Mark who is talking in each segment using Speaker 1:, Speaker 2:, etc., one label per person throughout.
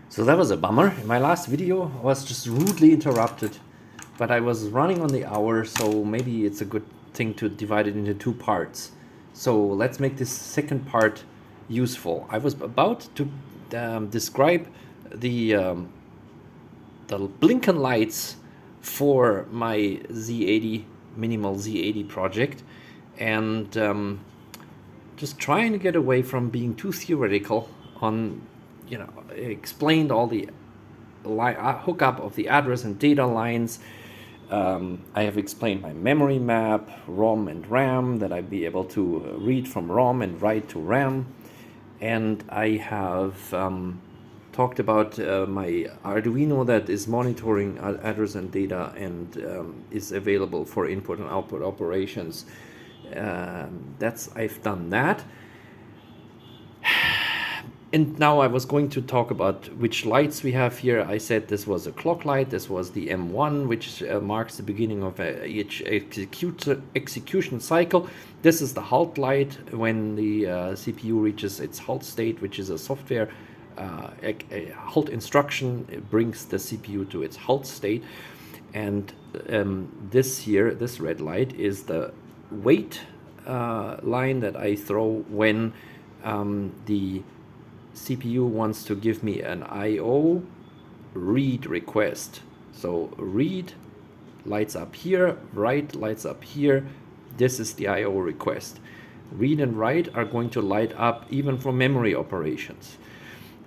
Speaker 1: So that was a bummer. In my last video, I was just rudely interrupted, but I was running on the hour, so maybe it's a good thing to divide it into two parts. So let's make this second part useful. I was about to describe the blinking lights for my Z80 minimal Z80 project, and just trying to get away from being too theoretical on, explained all the hookup of the address and data lines. I have explained my memory map, ROM and RAM, that I'd be able to read from ROM and write to RAM. And I have talked about my Arduino that is monitoring address and data and is available for input and output operations. I've done that. And now I was going to talk about which lights we have here. I said this was a clock light. This was the M1, which marks the beginning of each execution cycle. This is the halt light when the CPU reaches its halt state, which is a software a halt instruction. It brings the CPU to its halt state. And this red light is the wait line that I throw when the CPU wants to give me an I/O read request. So read lights up here, write lights up here. This is the I/O request. Read and write are going to light up even for memory operations.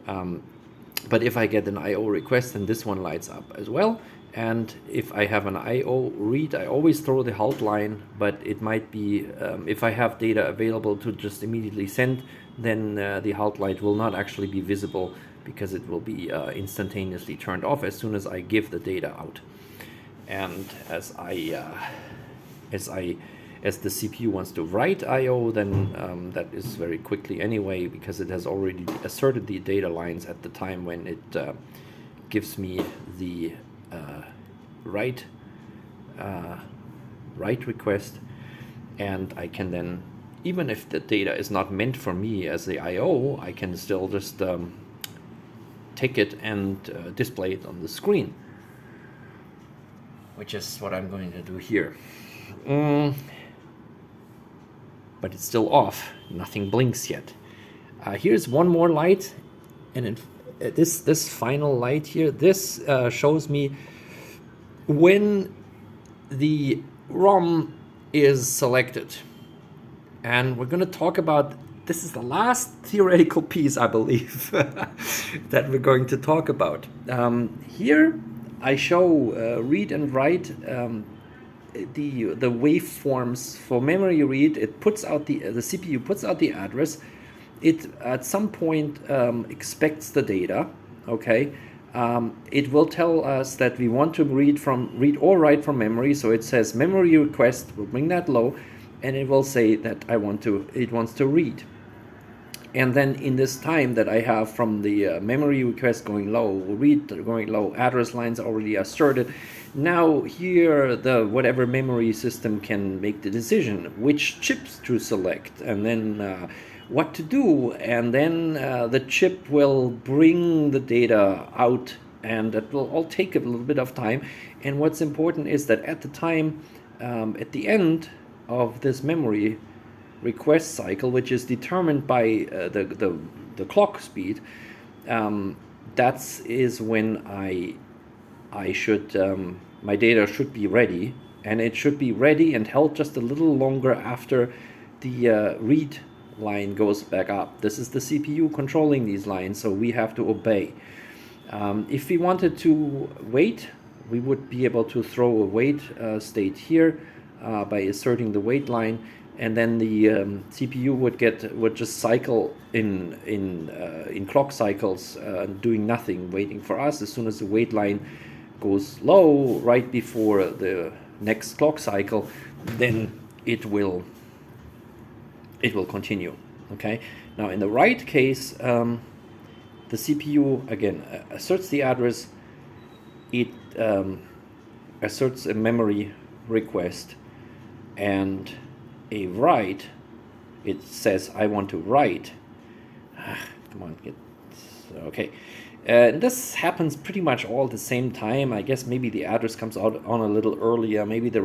Speaker 1: But if I get an I/O request, then this one lights up as well. And if I have an I/O read, I always throw the halt line, but it might be, if I have data available to just immediately send, then the halt light will not actually be visible because it will be instantaneously turned off as soon as I give the data out. And as the CPU wants to write I/O, then that is very quickly anyway, because it has already asserted the data lines at the time when it gives me the write request. And I can then, even if the data is not meant for me as the I/O, I can still just take it and display it on the screen, which is what I'm going to do here. But it's still off. Nothing blinks yet. Here's one more light, and this final light here, this shows me when the ROM is selected. And we're going to talk about, this is the last theoretical piece, I believe, that we're going to talk about. Here I show read and write the waveforms for memory read. It puts out the CPU puts out the address. It at some point expects the data. Okay, it will tell us that we want to read or write from memory. So it says memory request. We'll bring that low, and it will say that it wants to read. And then in this time that I have from the memory request going low, read going low, address lines already asserted. Now here the whatever memory system can make the decision which chips to select, and then what to do, and then the chip will bring the data out, and that will all take a little bit of time. And what's important is that at the time, at the end of this memory request cycle, which is determined by the clock speed, that is when I should my data should be ready, and it should be ready and held just a little longer after the read line goes back up. This is the CPU controlling these lines, so we have to obey. If we wanted to wait, we would be able to throw a wait state here by asserting the wait line, and then the CPU would just cycle in clock cycles, doing nothing, waiting for us. As soon as the wait line goes low right before the next clock cycle, then it will continue. Okay. Now in the write case, the CPU again asserts the address. It asserts a memory request, and a write, it says I want to write. Come on, get Okay. This happens pretty much all at the same time. I guess maybe the address comes out on a little earlier. Maybe the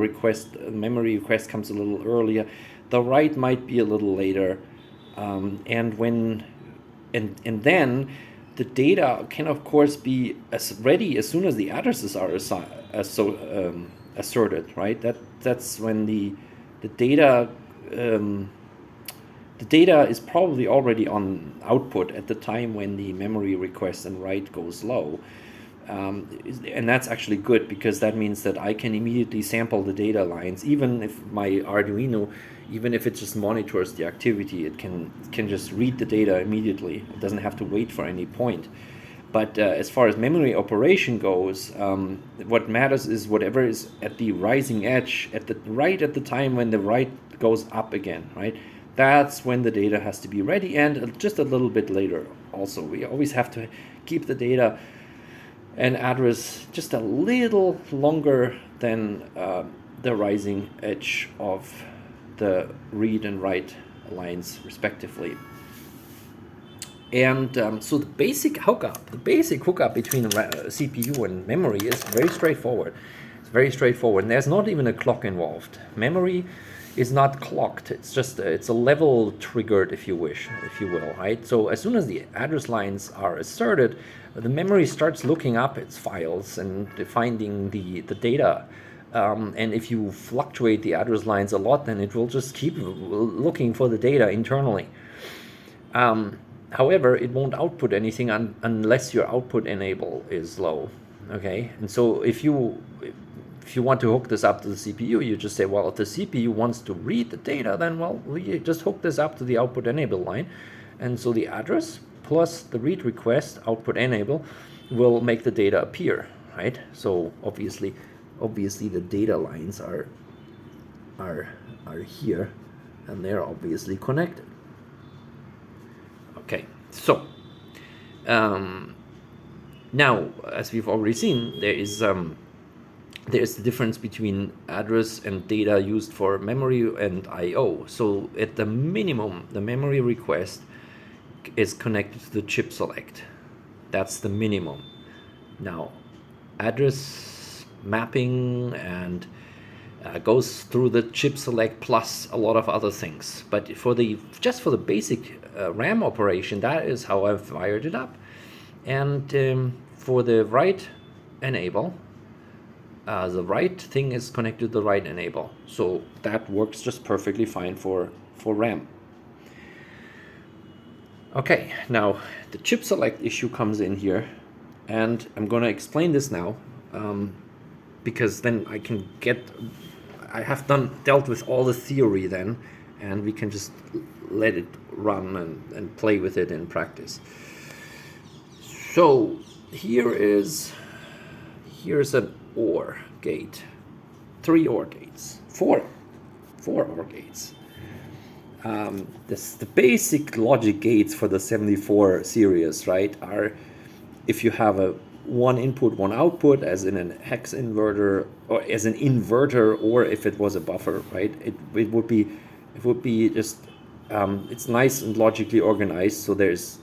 Speaker 1: memory request comes a little earlier. The write might be a little later. And then the data can of course be ready as soon as the addresses are asserted, right? That's when the data the data is probably already on output at the time when the memory request and write goes low. And that's actually good, because that means that I can immediately sample the data lines. Even if my Arduino, even if it just monitors the activity, it can just read the data immediately. It doesn't have to wait for any point. But as far as memory operation goes, what matters is whatever is at the rising edge, at the time when the write goes up again, right? That's when the data has to be ready, and just a little bit later also. We always have to keep the data and address just a little longer than the rising edge of the read and write lines respectively. And so the basic hookup between CPU and memory is very straightforward. It's very straightforward, and there's not even a clock involved. Memory is not clocked. It's just it's a level triggered, if you will, right? So as soon as the address lines are asserted, the memory starts looking up its files and finding the data. And if you fluctuate the address lines a lot, then it will just keep looking for the data internally. However, it won't output anything unless your output enable is low. Okay, and so if you want to hook this up to the CPU, you just say, well, if the CPU wants to read the data, then, well, we just hook this up to the output enable line. And so the address plus the read request output enable will make the data appear, right? So obviously the data lines are here, and they're obviously connected. Okay, so now, as we've already seen, there's the difference between address and data used for memory and I/O. So at the minimum, the memory request is connected to the chip select. That's the minimum. Now, address mapping and goes through the chip select plus a lot of other things. But just for the basic RAM operation, that is how I've wired it up. And for the write enable, the write thing is connected to the write enable. So that works just perfectly fine for RAM. Okay, now the chip select issue comes in here, and I'm going to explain this now, because then I have dealt with all the theory then, and we can just let it run and play with it in practice. So here's an OR gate, 3 OR gates, 4 OR gates. The basic logic gates for the 74 series, right, are if you have a 1 input, 1 output, as in an hex inverter, or as an inverter, or if it was a buffer, right, it would be just it's nice and logically organized. So there's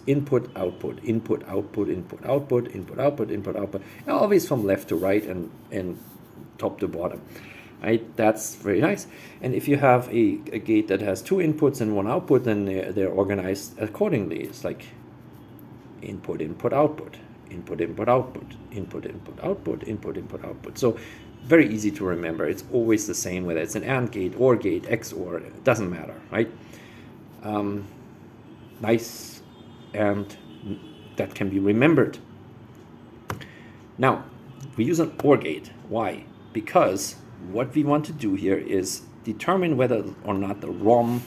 Speaker 1: input, output, input, output, input, output, input, output, input, output, always from left to right and top to bottom. Right, that's very nice. And if you have a gate that has 2 inputs and 1 output, then they're organized accordingly. It's like input, input, output, input, input, output, input, input, output, input, input, output. So very easy to remember. It's always the same, whether it's an AND gate, OR gate, XOR, it doesn't matter, right? Nice, and that can be remembered. Now, we use an OR gate. Why? Because what we want to do here is determine whether or not the ROM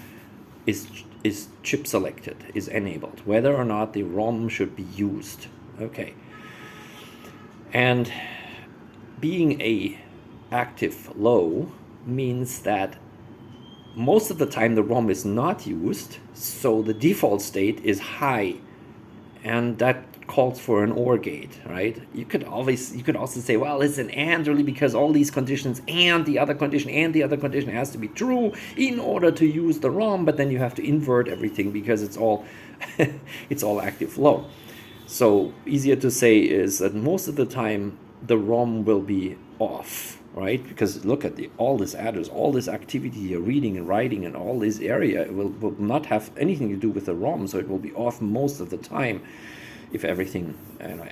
Speaker 1: is chip selected, is enabled, whether or not the ROM should be used. Okay. And being a active low means that most of the time the ROM is not used, so the default state is high. and that calls for an OR gate, right? You could also say, well, it's an AND really because all these conditions and the other condition and the other condition has to be true in order to use the ROM, but then you have to invert everything because it's all it's all active low. So easier to say is that most of the time the ROM will be off, right? Because look at all this address, all this activity here, reading and writing and all this area will not have anything to do with the ROM, so it will be off most of the time if everything,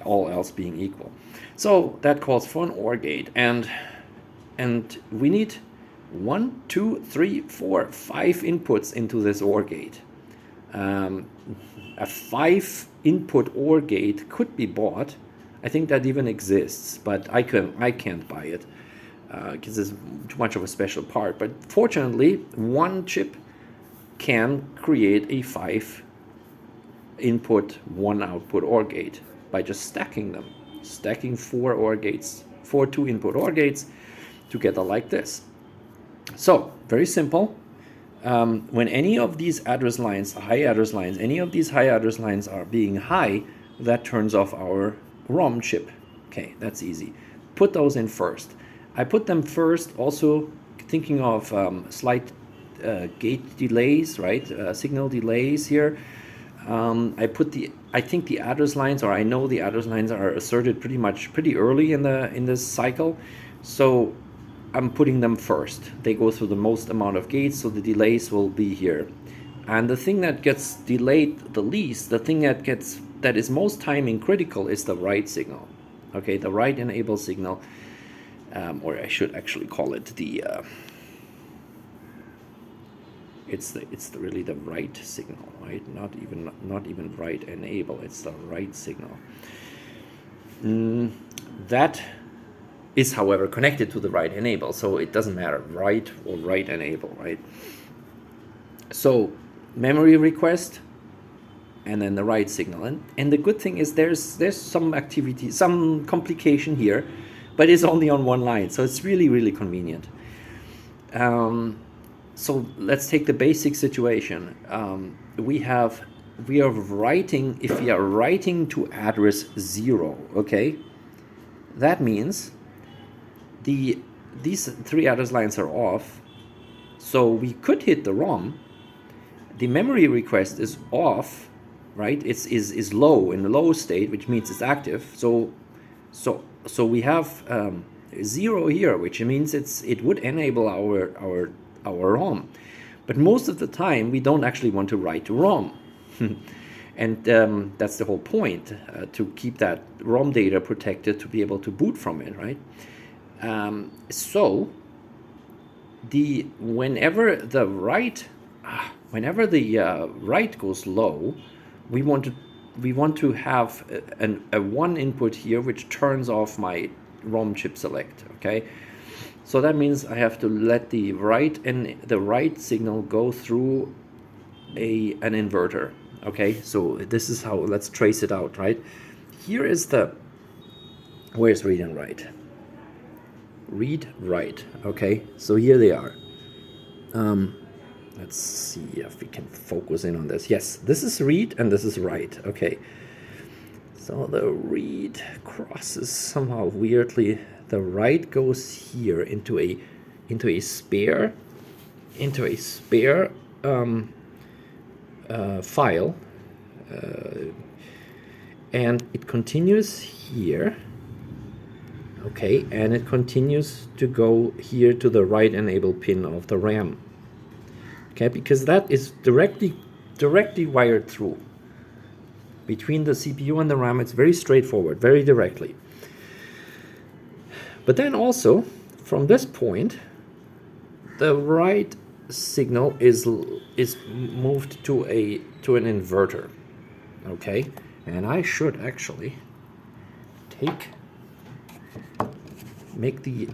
Speaker 1: all else being equal. So that calls for an OR gate, and we need 1, 2, 3, 4, 5 inputs into this OR gate. A 5 input OR gate could be bought. I think that even exists, but I can't buy it because it's too much of a special part. But fortunately, one chip can create a 5 input, 1 output OR gate by just stacking them, stacking 4 OR gates, 4 2 input OR gates together like this. So very simple. When any of these address lines, high address lines, any of these high address lines are being high, that turns off our ROM chip. Okay, that's easy. Put those in first. I put them first also thinking of slight gate delays, right? Signal delays here. I think the address lines, or I know the address lines are asserted pretty early in this cycle. So I'm putting them first. They go through the most amount of gates, so the delays will be here. And the thing that gets delayed the least, the thing that is most timing critical is the write signal. Okay, the write enable signal, or I should actually call it the it's really the write signal, right? Not even write enable. It's the write signal. That is, however, connected to the write enable, so it doesn't matter, write or write enable, right? So memory request and then the write signal, and the good thing is there's some activity, some complication here, but it's only on one line, so it's really convenient. So let's take the basic situation. We are writing, if we are writing to address 0, okay, that means these 3 address lines are off, so we could hit the ROM. The memory request is off, right? Is low, in the low state, which means it's active. So we have 0 here, which means it would enable our ROM. But most of the time, we don't actually want to write to ROM. And that's the whole point, to keep that ROM data protected, to be able to boot from it, right? So whenever the write goes low, we want to have a 1 input here which turns off my ROM chip select. Okay, so that means I have to let the write signal go through an inverter. Okay, so this is how, let's trace it out, right? Here is where's read and write? Read, write. Okay, so here they are. Let's see if we can focus in on this. Yes, this is read and this is write. Okay, so the read crosses somehow weirdly. The write goes here into a spare file, and it continues here. Okay, and it continues to go here to the write enable pin of the RAM. Okay, because that is directly wired through between the CPU and the RAM. It's very straightforward, very directly. But then also from this point, the write signal is moved to an inverter. Okay, and I should actually make the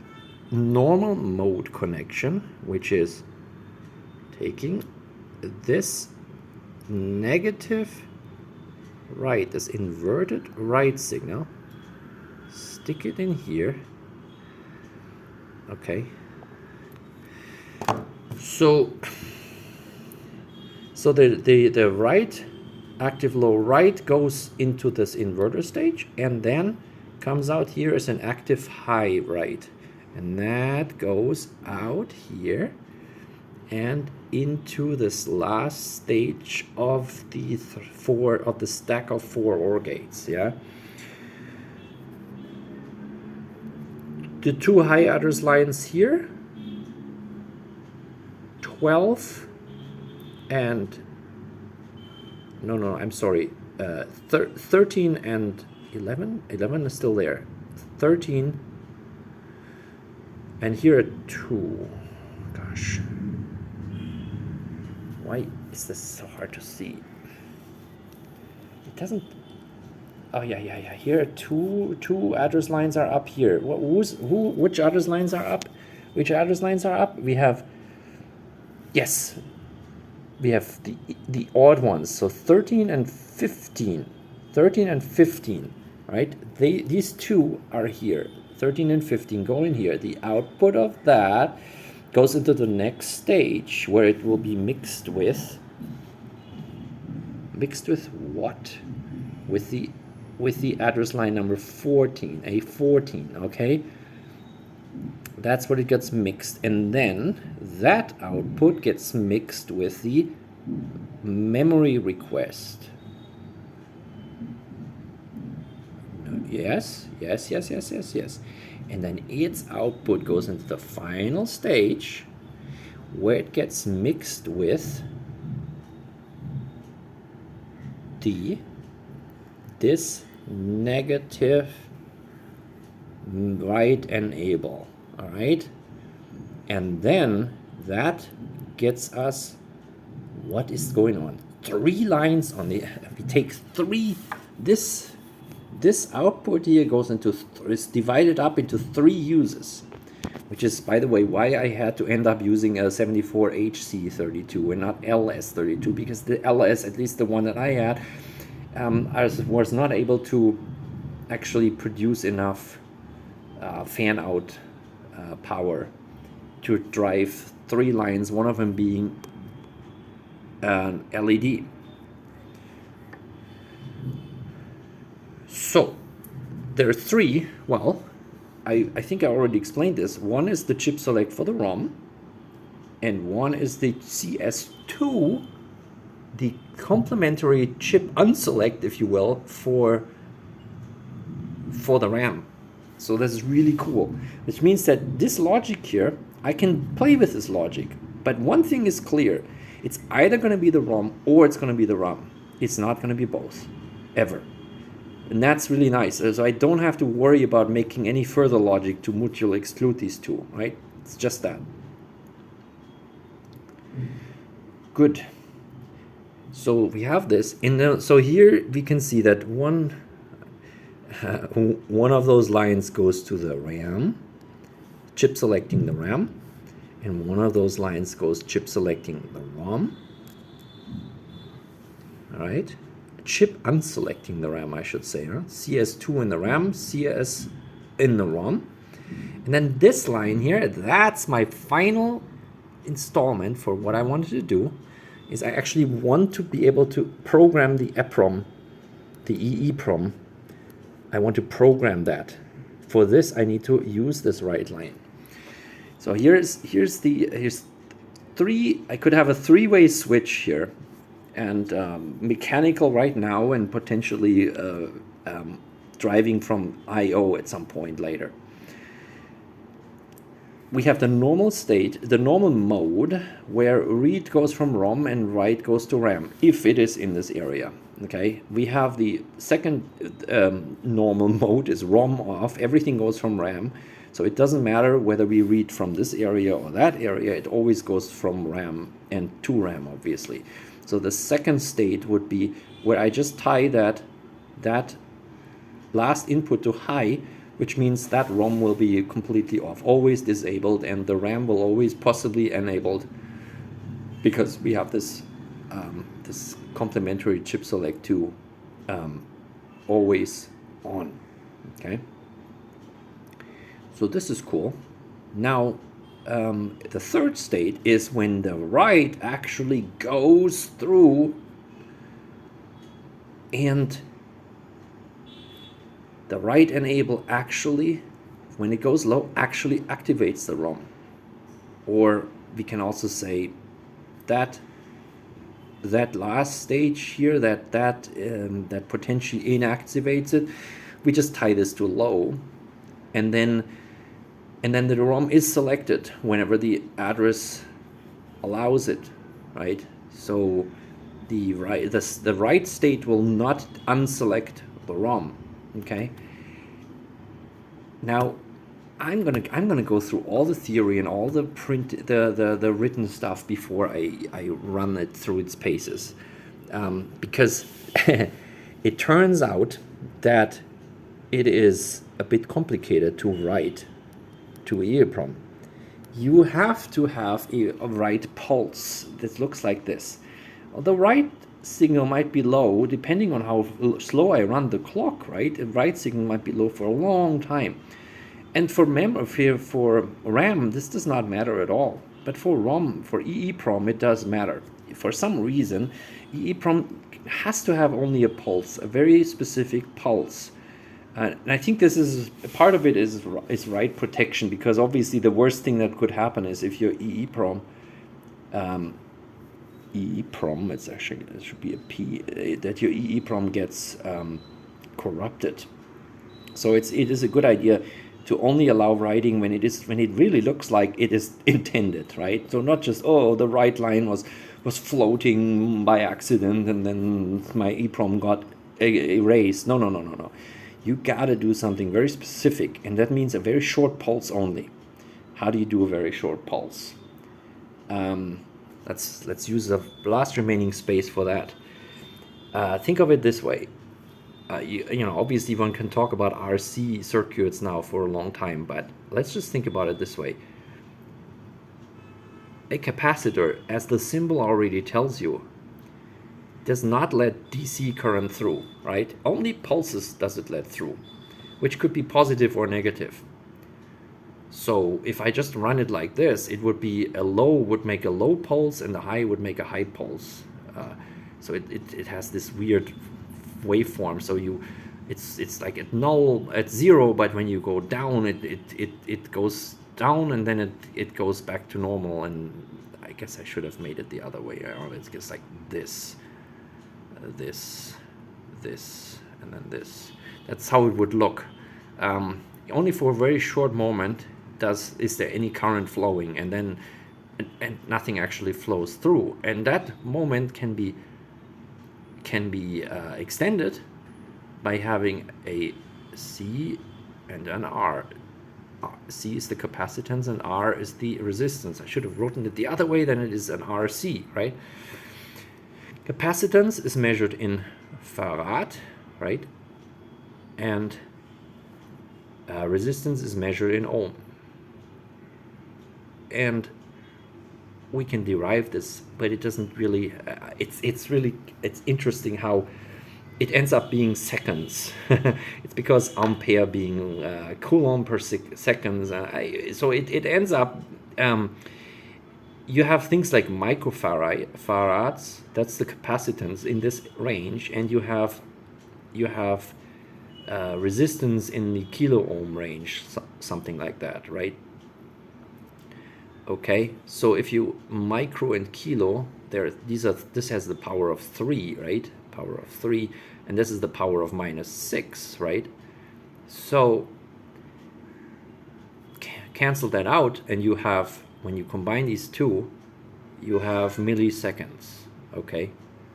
Speaker 1: normal mode connection, which is taking this negative write, this inverted write signal, stick it in here. Okay, so the write active low right goes into this inverter stage and then comes out here as an active high right, and that goes out here and into this last stage of the stack of 4 OR gates. Yeah, the 2 high address lines here, 12 and no, I'm sorry, 13 and 11 is still there, 13, and here are 2. Gosh, why is this so hard to see? It doesn't. Oh yeah. Here are two address lines are up here. Which address lines are up? Which address lines are up? We have, yes, we have the odd ones. So 13 and 15. 13 and 15, right? These 2 are here. 13 and 15 go in here. The output of that goes into the next stage where it will be mixed with what? With the address line number 14, A14, okay? That's what it gets mixed, and then that output gets mixed with the memory request. Yes. And then its output goes into the final stage where it gets mixed with this negative write enable. All right, and then that gets us, what is going on? 3 lines on the, we take 3, this output here goes into, is divided up into 3 uses, which is, by the way, why I had to end up using a 74HC32 and not LS32, because the LS, at least the one that I had, I was not able to actually produce enough fan out power to drive 3 lines, one of them being an LED. So there are 3, well, I think I already explained this. One is the chip select for the ROM, and one is the CS2, the complementary chip unselect, if you will, for the RAM. So this is really cool, which means that this logic here, I can play with this logic. But one thing is clear, it's either going to be the ROM or it's going to be the RAM. It's not going to be both, ever. And that's really nice. So I don't have to worry about making any further logic to mutually exclude these 2, right? It's just that. Good. So we have this. So here we can see that one of those lines goes to the RAM, chip selecting the RAM, and one of those lines goes chip selecting the ROM. All right, chip unselecting the RAM, I should say, huh? CS2 in the RAM, CS in the ROM. And then this line here, that's my final installment for what I wanted to do, is I actually want to be able to program the EPROM, the EEPROM. I want to program that. For this, I need to use this right line. So here's 3. I could have a 3-way switch here, and mechanical right now, and potentially driving from I/O at some point later. We have the normal state, the normal mode, where read goes from ROM and write goes to RAM, if it is in this area. Okay, we have the second normal mode is ROM off, everything goes from RAM, so it doesn't matter whether we read from this area or that area, it always goes from RAM and to RAM, obviously. So the second state would be where I just tie that last input to high, which means that ROM will be completely off, always disabled, and the RAM will always possibly enabled, because we have this this complementary chip select to always on. Okay, so this is cool. Now the third state is when the write actually goes through And the write enable actually, when it goes low, actually activates the ROM. Or we can also say that last stage here, that potentially inactivates it, we just tie this to low, and then the ROM is selected whenever the address allows it, right? So the write state will not unselect the ROM. Okay. Now I'm gonna go through all the theory and all the the written stuff before I run it through its paces, because it turns out that it is a bit complicated to write to a EEPROM. You have to have a write pulse that looks like this. The write signal might be low depending on how slow I run the clock, right? The write signal might be low for a long time. And for RAM, this does not matter at all. But for ROM, for EEPROM, it does matter. For some reason, EEPROM has to have only a pulse, a very specific pulse. And I think this is part of it is write protection, because obviously the worst thing that could happen is if your EEPROM, it's actually, it should be a P, that your EEPROM gets corrupted. So it is a good idea to only allow writing when it really looks like it is intended, right? So not just, oh, the write line was floating by accident and then my EEPROM got erased. No. You gotta do something very specific, and that means a very short pulse only. How do you do a very short pulse? Let's use the last remaining space for that. Think of it this way. You know, obviously one can talk about RC circuits now for a long time, but let's just think about it this way. A capacitor, as the symbol already tells you, does not let DC current through, right? Only pulses does it let through, which could be positive or negative. So if I just run it like this, it would be a low would make a low pulse and the high would make a high pulse. So it has this weird waveform. So it's like at null, at zero, but when you go down, it goes down and then it goes back to normal. And I guess I should have made it the other way around. It's just like this, and then this. That's how it would look. Only for a very short moment is there any current flowing, and then and nothing actually flows through. And that moment can be extended by having a C and an R. C is the capacitance and R is the resistance. I should have written it the other way, then it is an RC, right? Capacitance is measured in farad, right? And resistance is measured in ohm. And we can derive this, but it doesn't really, it's interesting how it ends up being seconds. It's because ampere being coulomb per seconds. So it ends up, you have things like microfarads, that's the capacitance in this range, and you have resistance in the kilo ohm range, something like that, right? Okay, so if you micro and kilo, this has the power of 3, right? Power of 3, and this is the power of -6, right? So cancel that out, and you have, when you combine these two, you have milliseconds. Okay,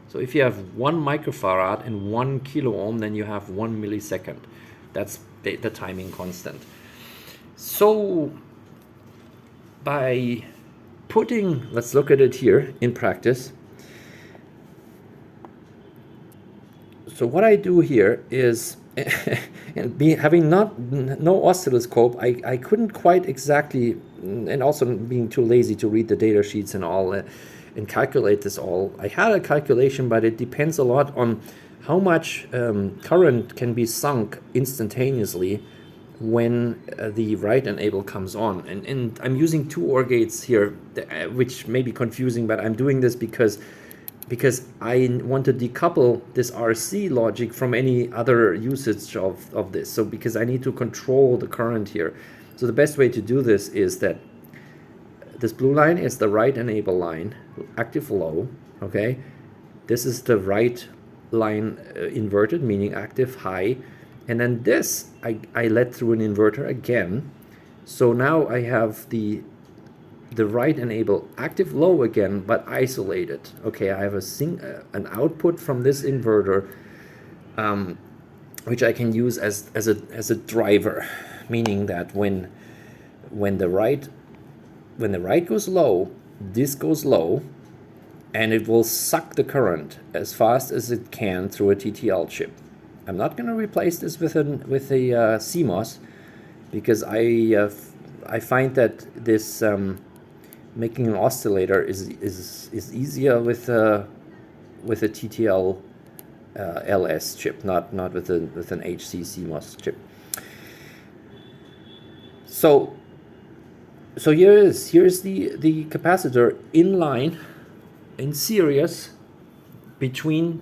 Speaker 1: so if you have 1 microfarad and 1 kilo ohm, then you have 1 millisecond. That's the timing constant. So by putting, let's look at it here in practice. So what I do here is, and having no oscilloscope, I couldn't quite exactly, and also being too lazy to read the data sheets and all, and calculate this all. I had a calculation, but it depends a lot on how much current can be sunk instantaneously when the write enable comes on. And I'm using 2 OR gates here, which may be confusing, but I'm doing this because because I want to decouple this RC logic from any other usage of this. So because I need to control the current here. So the best way to do this is that this blue line is the right enable line, active low, okay? This is the right line inverted, meaning active high. And then this, I led through an inverter again. So now I have the right enable active low again, but isolated. Okay, I have an output from this inverter, which I can use as a driver, meaning that when the right goes low, this goes low, and it will suck the current as fast as it can through a TTL chip. I'm not going to replace this with a CMOS, because I find that this making an oscillator is easier with a TTL LS chip, not with an HC CMOS chip. So here's the capacitor in line, in series, between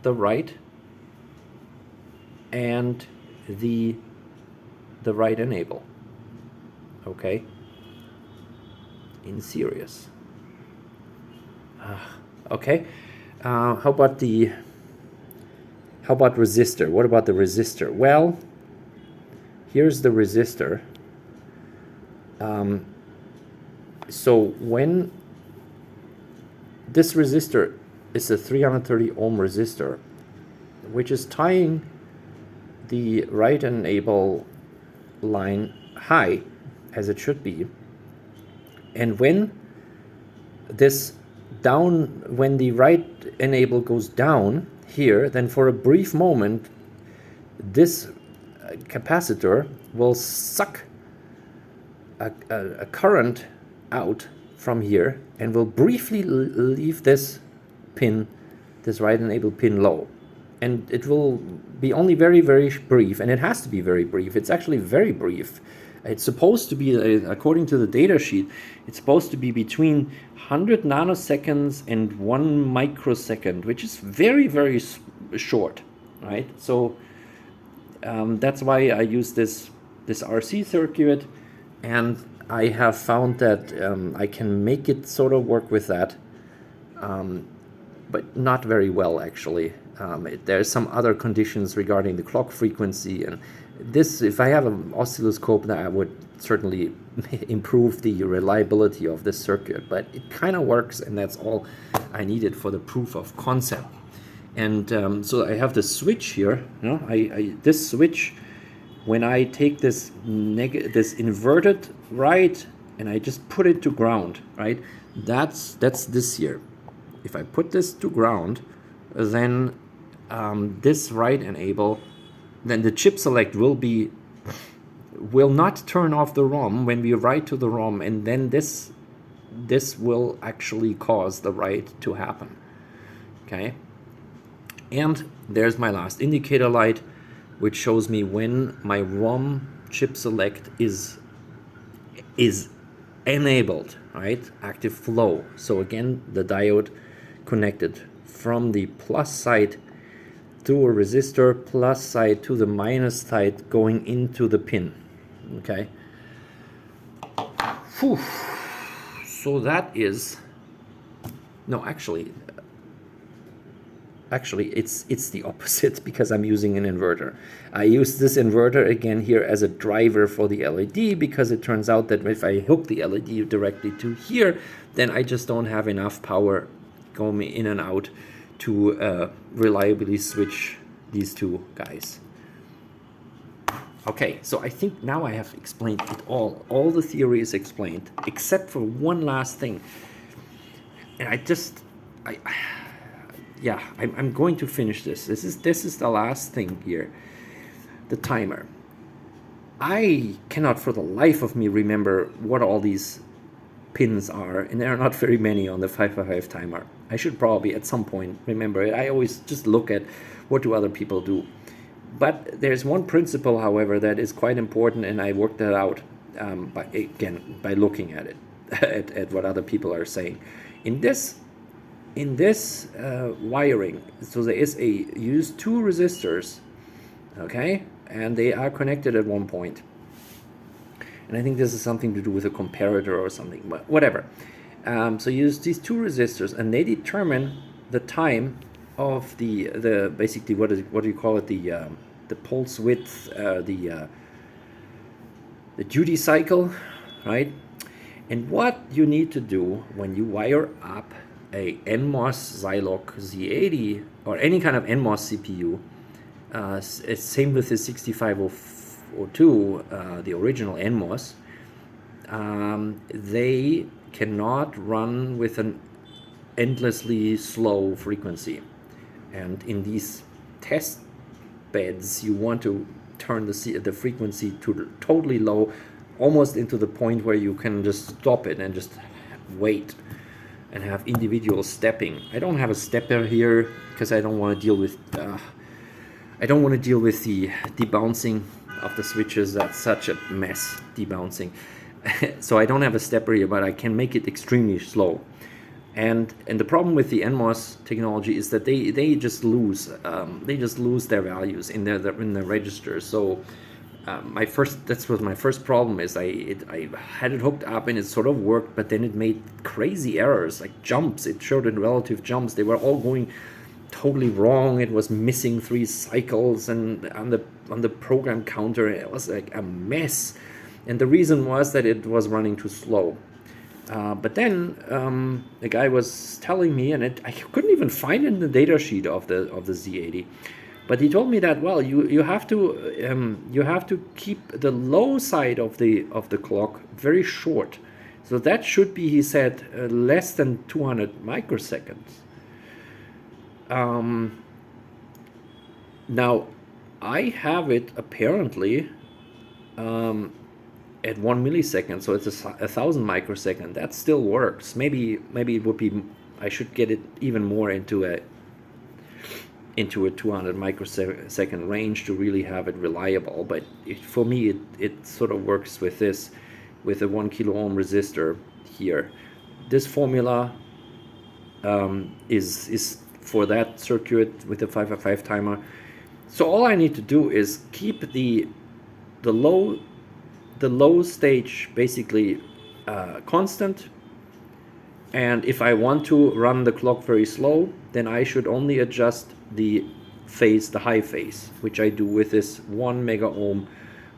Speaker 1: the right and the right enable. Okay, in series. Okay, how about resistor? What about the resistor? Well, here's the resistor. So when this resistor is a 330 ohm resistor, which is tying the right enable line high, as it should be, and when the right enable goes down here, then for a brief moment this capacitor will suck a current out from here and will briefly leave this pin, this right enable pin, low. And it will be only very, very brief, and it has to be very brief. It's actually very brief. It's supposed to be, according to the data sheet, it's supposed to be between 100 nanoseconds and 1 microsecond, which is very, very short, right? So that's why I use this RC circuit, and I have found that I can make it sort of work with that, but not very well, actually. There's some other conditions regarding the clock frequency, and this, if I have an oscilloscope, then I would certainly improve the reliability of this circuit, but it kind of works, and that's all I needed for the proof of concept. And so I have the switch here. You know, this switch, when I take this inverted right and I just put it to ground, right? That's this here. If I put this to ground, then this right enable, then the chip select will not turn off the ROM when we write to the ROM, and then this will actually cause the write to happen. Okay, and there's my last indicator light, which shows me when my ROM chip select is enabled, right? Active flow. So again, the diode connected from the plus side through a resistor, plus side to the minus side, going into the pin. Okay. Whew. So that is, no, actually it's the opposite, because I'm using an inverter. I use this inverter again here as a driver for the LED, because it turns out that if I hook the LED directly to here, then I just don't have enough power going in and out to reliably switch these two guys. Okay, so I think now I have explained it all. All the theory is explained, except for one last thing. And I'm going to finish this. This is the last thing here. The timer. I cannot for the life of me remember what all these pins are, and there are not very many on the 555 timer. I should probably at some point remember it. I always just look at what do other people do. But there's one principle, however, that is quite important, and I worked that out by looking at it, at what other people are saying. In this in this wiring, so there is use two resistors, okay, and they are connected at one point. And I think this is something to do with a comparator or something, but whatever. So you use these two resistors, and they determine the time of the basically what do you call it, the pulse width, the duty cycle, right? And what you need to do when you wire up a NMOS Zilog Z80 or any kind of NMOS CPU, it's same with the 6502, the original NMOS, they cannot run with an endlessly slow frequency. And in these test beds, you want to turn the frequency to totally low, almost into the point where you can just stop it and just wait and have individual stepping. I don't have a stepper here because I don't want to deal with the debouncing of the switches. That's such a mess, debouncing. So I don't have a stepper here, but I can make it extremely slow. And the problem with the NMOS technology is that they just lose their values in the register. So that was my first problem. Is I had it hooked up and it sort of worked, but then it made crazy errors, like jumps. It showed in relative jumps. They were all going totally wrong. It was missing 3 cycles, and on the program counter it was like a mess. And the reason was that it was running too slow. But then the guy was telling me, and I couldn't even find it in the data sheet of the Z80. But he told me that, well, you have to keep the low side of the clock very short. So that should be, he said, less than 200 microseconds. Now, I have it apparently at 1 millisecond, so it's 1,000 microsecond. That still works. Maybe it would be, I should get it even more into a 200 microsecond range to really have it reliable. But for me, it sort of works with this, with a 1 kilo ohm resistor here. This formula is for that circuit with the 555 timer. So all I need to do is keep the low stage basically constant, and if I want to run the clock very slow, then I should only adjust the high phase, which I do with this 1 mega ohm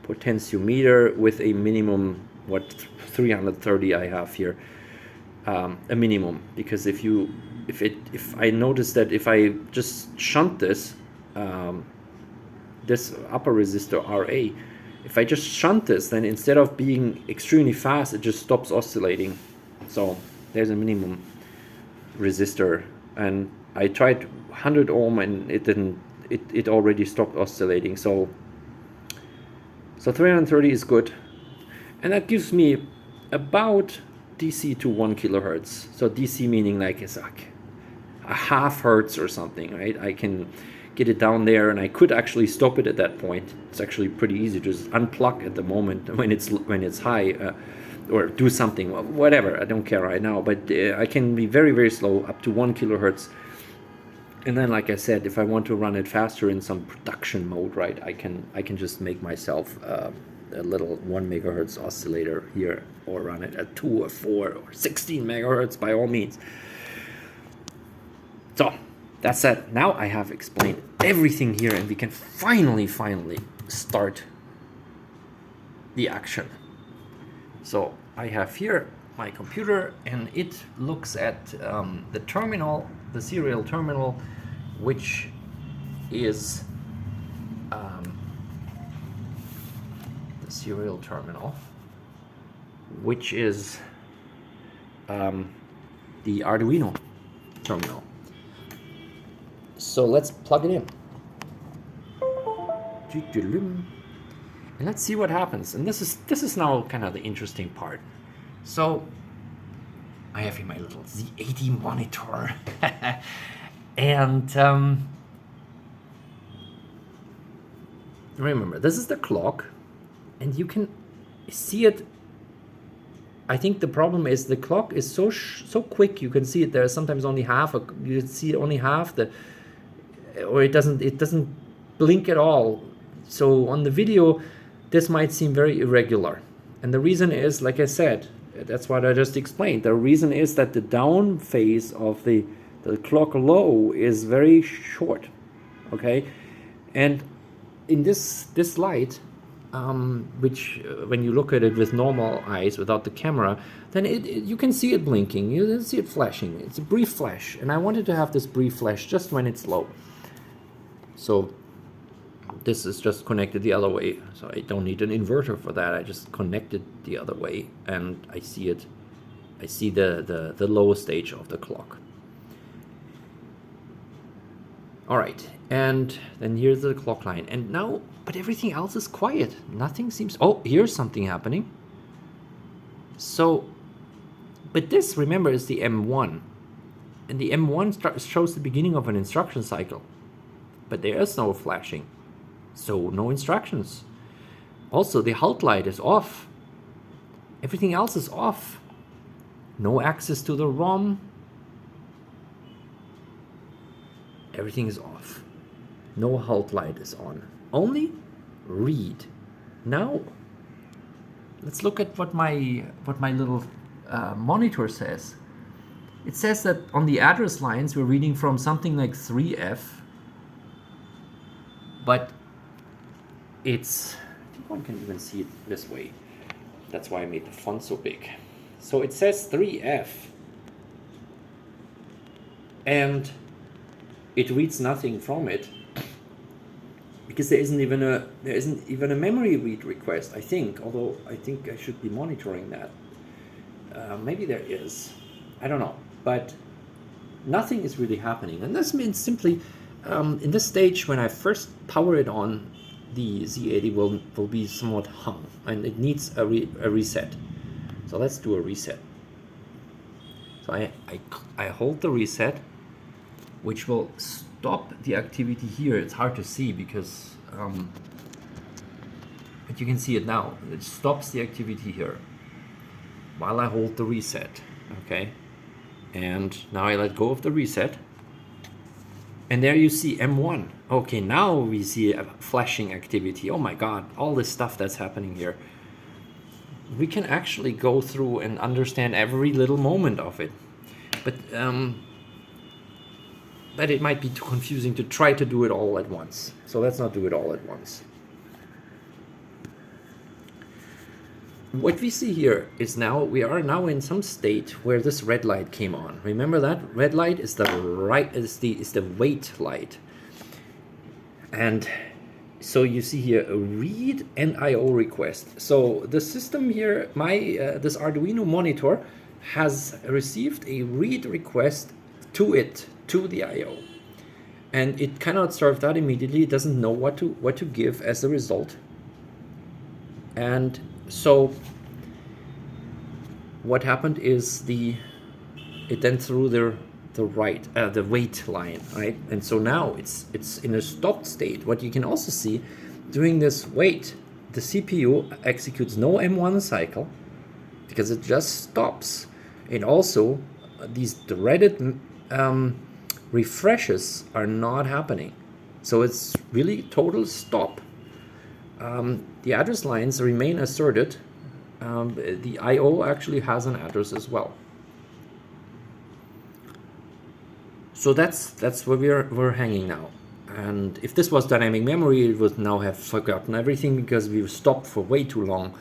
Speaker 1: potentiometer with a minimum 330 I have here, a minimum, because if I notice that if I just shunt this upper resistor RA, if I just shunt this, then instead of being extremely fast, it just stops oscillating. So there's a minimum resistor, and I tried 100 ohm and it didn't. It already stopped oscillating. So 330 is good, and that gives me about DC to 1 kilohertz. So DC meaning like it's like a half hertz or something, right? I can get it down there, and I could actually stop it at that point. It's actually pretty easy to just unplug at the moment when it's high, or do something, whatever. I don't care right now, but I can be very, very slow up to 1 kilohertz. And then, like I said, if I want to run it faster in some production mode, right, I can just make myself a little 1 megahertz oscillator here, or run it at 2 or 4 or 16 megahertz by all means. So that's it. Now I have explained everything here, and we can finally start the action. So I have here my computer, and it looks at the terminal, the serial terminal, which is the serial terminal, which is the Arduino terminal. So let's plug it in. And let's see what happens. And this is now kind of the interesting part. So I have here my little Z80 monitor. And remember, this is the clock, and you can see it I think the problem is the clock is so quick. You can see it. There's sometimes only half. You see only half the, or it doesn't blink at all. So on the video, this might seem very irregular, and the reason is, like I said, that's what I just explained. The reason is that the down phase of the clock low is very short. Okay, and in this light, which when you look at it with normal eyes without the camera, then you can see it blinking, you can see it flashing. It's a brief flash, and I wanted to have this brief flash just when it's low. So this is just connected the other way, so I don't need an inverter for that. I just connect it the other way, and I see it. I see the low stage of the clock. All right, and then here's the clock line, and now, but everything else is quiet. Nothing seems, oh, here's something happening. So, but this, remember, is the M1, and the M1 shows the beginning of an instruction cycle, but there is no flashing, so no instructions. Also, the halt light is off. Everything else is off. No access to the ROM. Everything is off. No halt light is on. Only read. Now, let's look at what my little monitor says. It says that on the address lines we're reading from something like 3F, but it's, I think one can even see it this way. That's why I made the font so big. So it says 3F, and it reads nothing from it, because there isn't even a memory read request, I think, although I think I should be monitoring that. Maybe there is, I don't know, but nothing is really happening. And this means simply, in this stage, when I first power it on, the Z80 will be somewhat hung, and it needs a reset. So let's do a reset. So I hold the reset, which will stop the activity here. It's hard to see because, but you can see it now. It stops the activity here while I hold the reset, okay? And now I let go of the reset, and there you see M1. Okay, now we see a flashing activity. Oh my God, all this stuff that's happening here. We can actually go through and understand every little moment of it, but it might be too confusing to try to do it all at once. So let's not do it all at once. What we see here is now, we are now in some state where this red light came on. Remember that? Red light is the wait light. And so you see here a read and I/O request. So the system here, this Arduino monitor has received a read request to the I/O, and it cannot serve that immediately. It doesn't know what to give as a result, and so what happened is it then threw the wait line, right? And so now it's in a stopped state. What you can also see, during this wait, the CPU executes no M1 cycle because it just stops, and also these dreaded refreshes are not happening. So it's really total stop. The address lines remain asserted. The I/O actually has an address as well. So that's where we're hanging now. And if this was dynamic memory, it would now have forgotten everything because we've stopped for way too long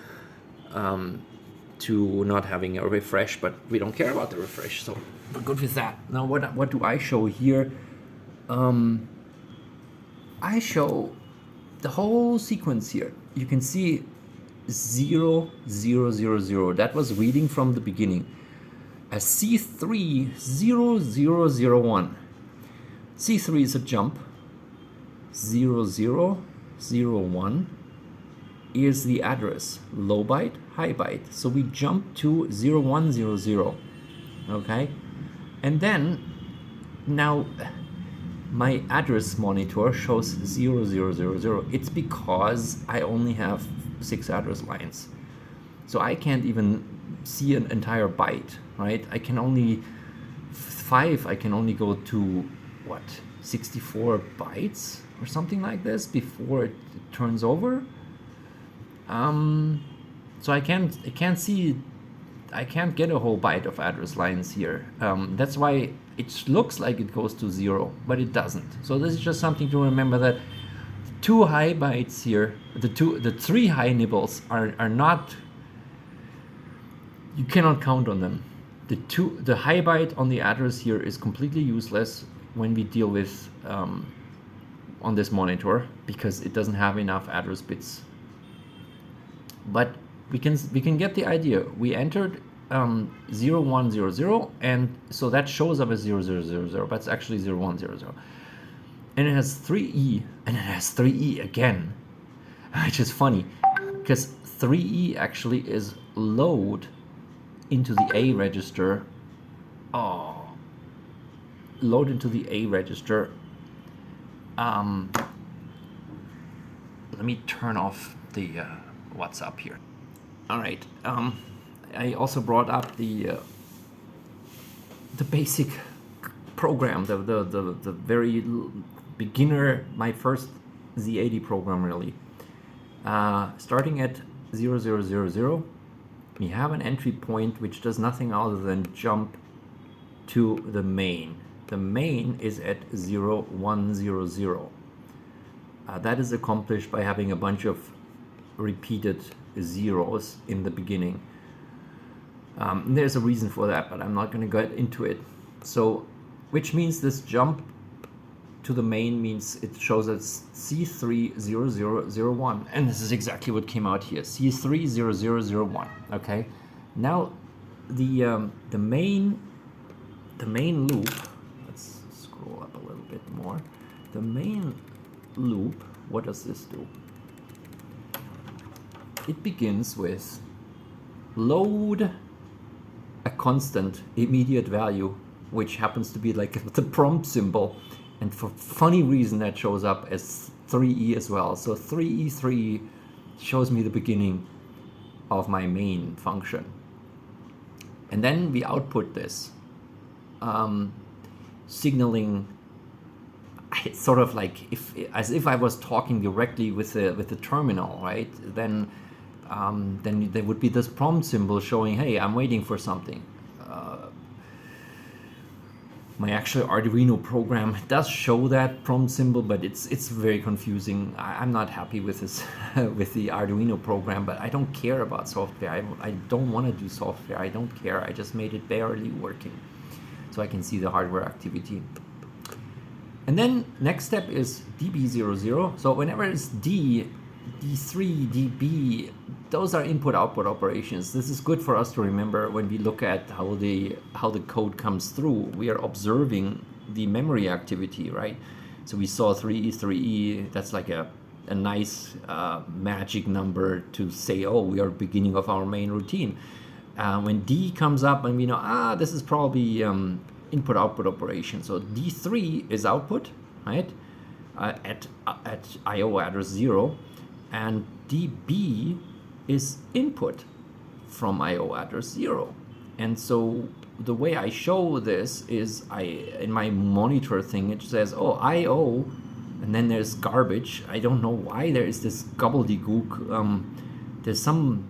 Speaker 1: to not having a refresh, but we don't care about the refresh, so we're good with that. Now what do I show here? I show the whole sequence here. You can see 0, 0, 0, 0. That was reading from the beginning. A C3 0, 0, 0, 1. C3 is a jump. 0, 0, 0, 1 is the address, low byte, high byte. So we jump to 0, 1, 0, 0. Okay? And then now my address monitor shows 0, 0, 0, 0. It's because I only have 6 address lines. So I can't even see an entire byte, right? I can only 5. I can only go to what, 64 bytes or something like this before it turns over. So I can't see. I can't get a whole byte of address lines here. That's why it looks like it goes to 0, but it doesn't. So this is just something to remember, that 2 high bytes here, the 3 high nibbles are not. You cannot count on them. The high byte on the address here is completely useless when we deal with on this monitor, because it doesn't have enough address bits. But we can get the idea. We entered 0100, and so that shows up as 0000, but it's actually 0100. And it has 3E, and it has 3E again, which is funny, because 3E actually is load into the A register. Oh, load into the A register. Let me turn off the WhatsApp here. All right. I also brought up the basic program, the very beginner, my first Z80 program really. Starting at 0000, we have an entry point which does nothing other than jump to the main. The main is at 0100. That is accomplished by having a bunch of repeated zeros in the beginning. There's a reason for that, but I'm not going to get into it. So, which means this jump to the main means it shows us C30001, and this is exactly what came out here, C30001. Okay, now the main loop. Let's scroll up a little bit more. The main loop. What does this do? It begins with load a constant immediate value, which happens to be like the prompt symbol, and for funny reason that shows up as 3E as well. So 3E shows me the beginning of my main function, and then we output this, signaling. It's sort of like as if I was talking directly with the terminal, right? Then there would be this prompt symbol showing, hey, I'm waiting for something. My actual Arduino program does show that prompt symbol, but it's very confusing. I'm not happy with this with the Arduino program, but I don't care about software. I don't want to do software. I don't care. I just made it barely working, so I can see the hardware activity. And then next step is DB00. So whenever it's D, D3, DB, those are input-output operations. This is good for us to remember when we look at how the code comes through. We are observing the memory activity, right? So we saw 3E, 3E. That's like a nice magic number to say, oh, we are beginning of our main routine. When D comes up, and we know, this is probably input-output operation. So D3 is output, right, at IO address 0, and DB is input from IO address 0. And so the way I show this is in my monitor thing, it says, oh, IO, and then there's garbage. I don't know why there is this gobbledygook. There's some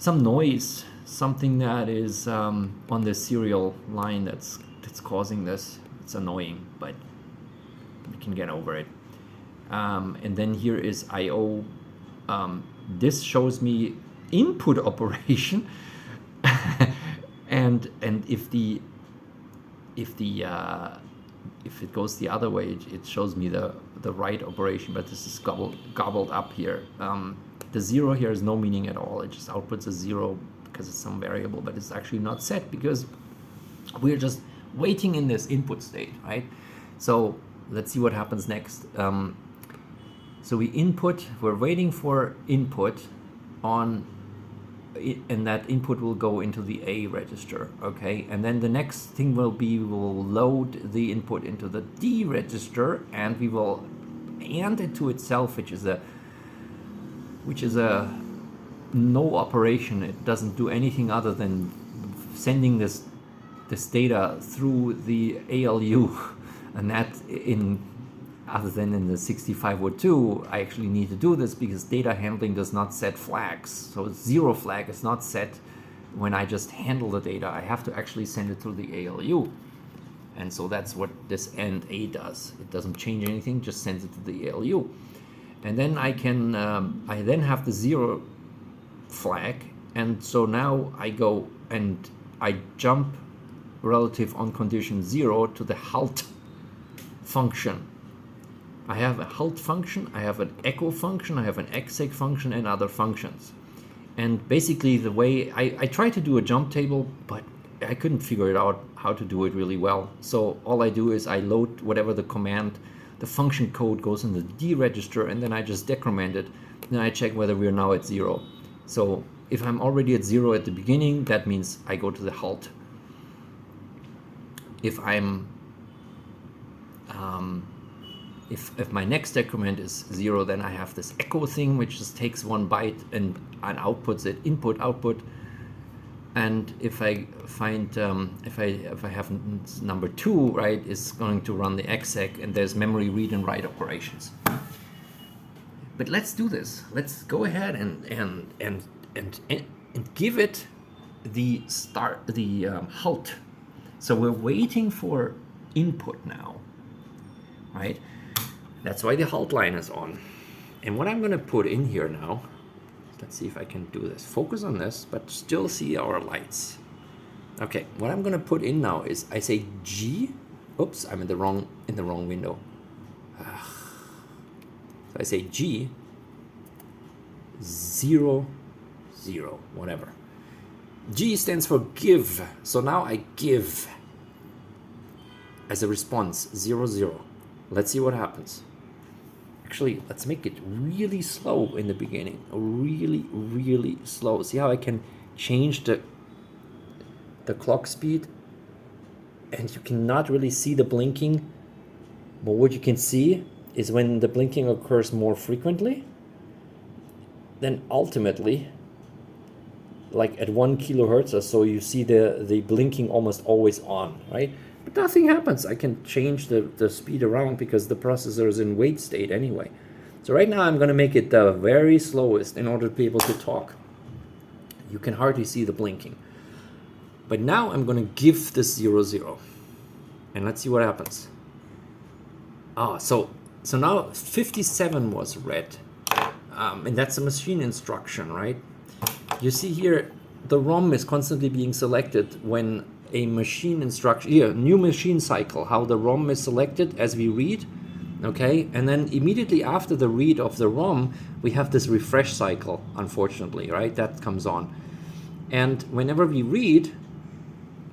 Speaker 1: noise, something that is on the serial line that's causing this. It's annoying, but we can get over it. And then here is IO. This shows me input operation, and if it goes the other way, it shows me the right operation. But this is gobbled up here. The 0 here has no meaning at all. It just outputs a 0 because it's some variable, but it's actually not set because we're just waiting in this input state, right? So let's see what happens next. So we're waiting for input on it, and that input will go into the A register, okay? And then the next thing will be, we'll load the input into the D register, and we will AND it to itself, which is a no operation. It doesn't do anything other than sending this data through the ALU, and that in other than in the 6502, I actually need to do this because data handling does not set flags. So zero flag is not set when I just handle the data. I have to actually send it through the ALU. And so that's what this AND A does. It doesn't change anything, just sends it to the ALU. And then I can, I then have the zero flag. And so now I go and I jump relative on condition 0 to the halt function. I have a halt function, I have an echo function, I have an exec function, and other functions. And basically the way I tried to do a jump table, but I couldn't figure it out how to do it really well. So all I do is I load whatever the command, the function code goes in the D register, and then I just decrement it. Then I check whether we're now at 0. So if I'm already at 0 at the beginning, that means I go to the halt. If I'm if my next decrement is 0, then I have this echo thing, which just takes 1 byte and outputs it, input, output. And if I find, if I have number 2, right, is going to run the exec, and there's memory read and write operations. But let's do this. Let's go ahead and give it the halt. So we're waiting for input now, right? That's why the halt line is on. And what I'm going to put in here now, let's see if I can do this. Focus on this, but still see our lights. Okay, what I'm going to put in now is I say G. Oops, I'm in the wrong window. So I say G 0 0 whatever. G stands for give. So now I give as a response 0 0. Let's see what happens. Actually, let's make it really slow in the beginning. Really, really slow. See how I can change the clock speed? And you cannot really see the blinking. But what you can see is when the blinking occurs more frequently, then ultimately, like at 1 kilohertz or so, you see the blinking almost always on, right? But nothing happens. I can change the speed around because the processor is in wait state anyway. So right now I'm going to make it the very slowest in order to be able to talk. You can hardly see the blinking. But now I'm going to give this 0 0. And let's see what happens. So now 57 was read. And that's a machine instruction, right? You see here the ROM is constantly being selected when a machine instruction, here, new machine cycle, how the ROM is selected as we read, okay? And then immediately after the read of the ROM, we have this refresh cycle, unfortunately, right? That comes on. And whenever we read,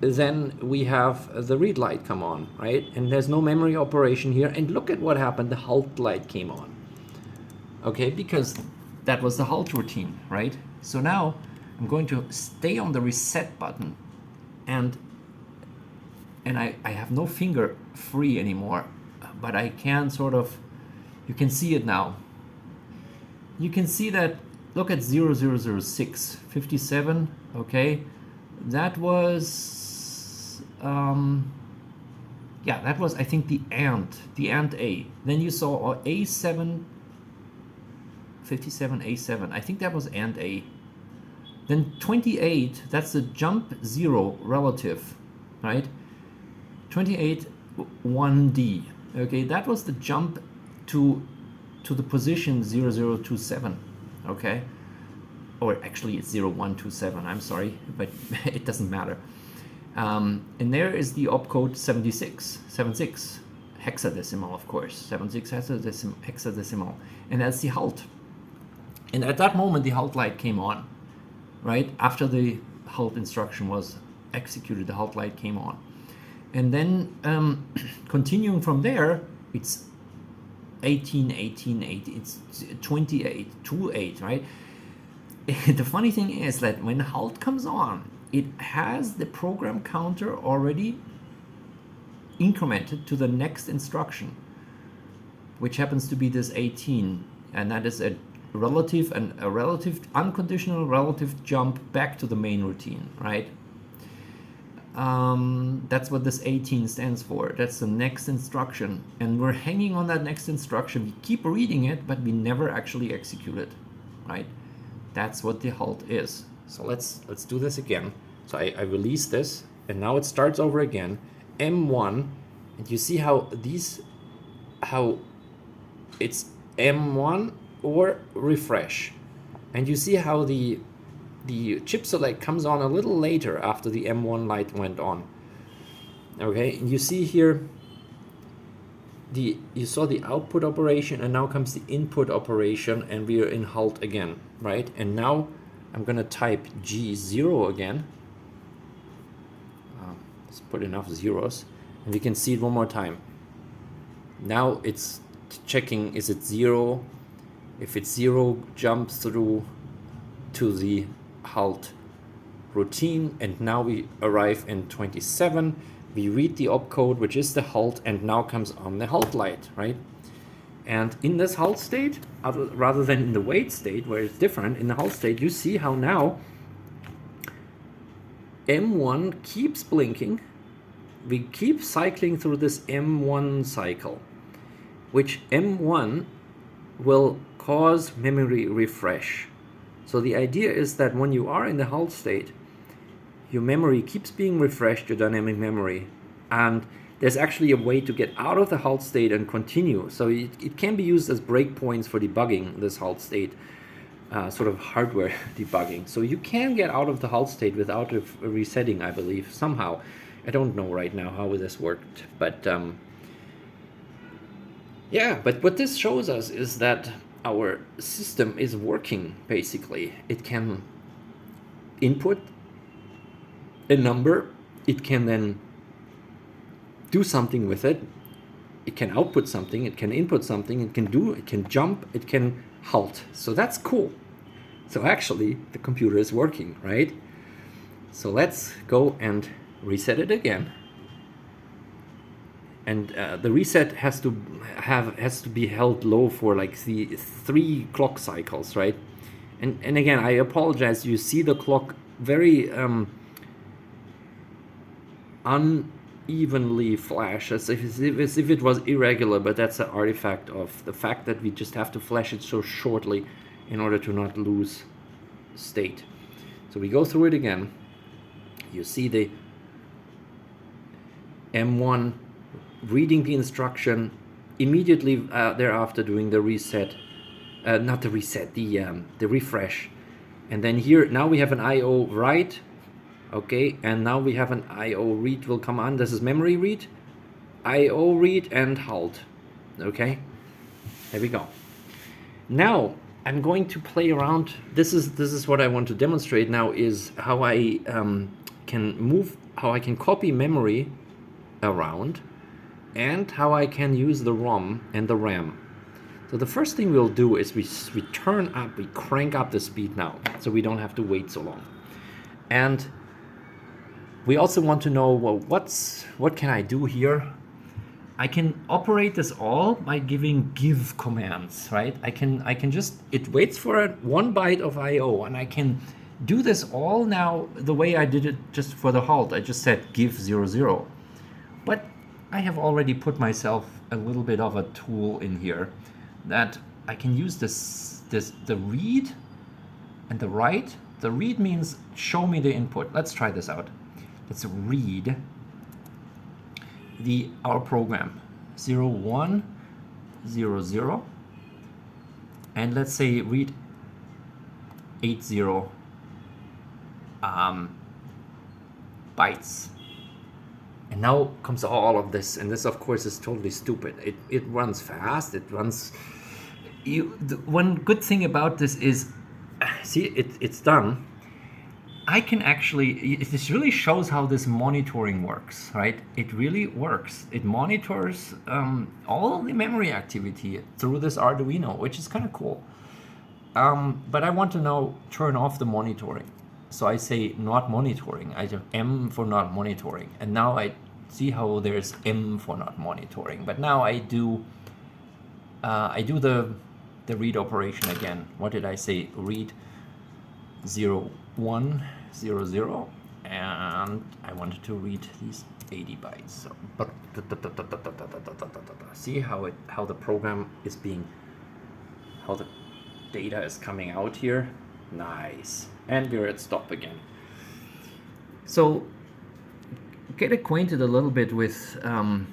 Speaker 1: then we have the read light come on, right? And there's no memory operation here. And look at what happened, the halt light came on. Okay, because that was the halt routine, right? So now I'm going to stay on the reset button, and I have no finger free anymore, but I can sort of, you can see it now. You can see that, look at 0006, 57, okay? That was, yeah, that was, I think, the AND A. Then you saw A7, 57, A7, I think that was AND A. Then 28, that's the jump 0 relative, right? 28, 1D, okay? That was the jump to the position 0027, okay? Or actually it's 0127, I'm sorry, but it doesn't matter. And there is the opcode 76, hexadecimal, of course, 76 hexadecimal, and that's the halt. And at that moment, the halt light came on, right? After the halt instruction was executed, the halt light came on. And then continuing from there, it's 18, 18, 18, it's 28, 28, right? The funny thing is that when halt comes on, it has the program counter already incremented to the next instruction, which happens to be this 18, and that is a relative and a relative unconditional relative jump back to the main routine, right? That's what this 18 stands for. That's the next instruction, and we're hanging on that next instruction. We keep reading it, but we never actually execute it, right? That's what the halt is. So let's do this again. So I release this, and now it starts over again. M1, and you see how it's M1 or refresh, and you see how the chip select comes on a little later after the M1 light went on. Okay, and you see here you saw the output operation, and now comes the input operation, and we are in halt again, right? And now I'm gonna type G0 again. Let's put enough zeros, and we can see it one more time. Now it's checking, is it 0? If it's 0, jumps through to the halt routine, and now we arrive in 27. We read the opcode, which is the halt, and now comes on the halt light, right? And in this halt state, rather than in the wait state where it's different, in the halt state you see how now M1 keeps blinking. We keep cycling through this M1 cycle, which M1 will cause memory refresh. So the idea is that when you are in the halt state, your memory keeps being refreshed, your dynamic memory, and there's actually a way to get out of the halt state and continue. So it can be used as breakpoints for debugging this halt state, sort of hardware debugging. So you can get out of the halt state without a resetting, I believe, somehow. I don't know right now how this worked, but yeah, but what this shows us is that our system is working, basically. It can input a number, it can then do something with it, it can output something, it can input something, it can jump, it can halt. So that's cool. So actually the computer is working, right? So let's go and reset it again. And the reset has to be held low for like the 3 clock cycles, right? And again, I apologize, you see the clock very unevenly flash, as if it was irregular, but that's an artifact of the fact that we just have to flash it so shortly in order to not lose state. So we go through it again. You see the M1 reading the instruction, immediately thereafter doing the reset, not the reset, the refresh. And then here, now we have an IO write, okay, and now we have an IO read will come on. This is memory read, IO read, and halt, okay? There we go. Now, I'm going to play around. This is what I want to demonstrate now, is how I can copy memory around, and how I can use the ROM and the RAM. So the first thing we'll do is we crank up the speed now, so we don't have to wait so long. And we also want to know, well, what can I do here? I can operate this all by giving give commands, right? I can just, it waits for 1 byte of IO, and I can do this all now the way I did it just for the halt. I just said give 00. But I have already put myself a little bit of a tool in here that I can use the read and the write. The read means show me the input. Let's try this out. Let's read our program 0100, and let's say read 80 bytes. And now comes all of this, and this of course is totally stupid. It runs fast, it runs... one good thing about this is, see, it's done. I can actually, this really shows how this monitoring works, right? It really works. It monitors all the memory activity through this Arduino, which is kind of cool. But I want to now turn off the monitoring. So I say not monitoring. I do M for not monitoring. And now I see how there's M for not monitoring. But now I do the the read operation again. What did I say? Read 0, 1, 0, 0, and I wanted to read these 80 bytes. So, see how the program is being, how the data is coming out here. Nice. And we're at stop again. So get acquainted a little bit with the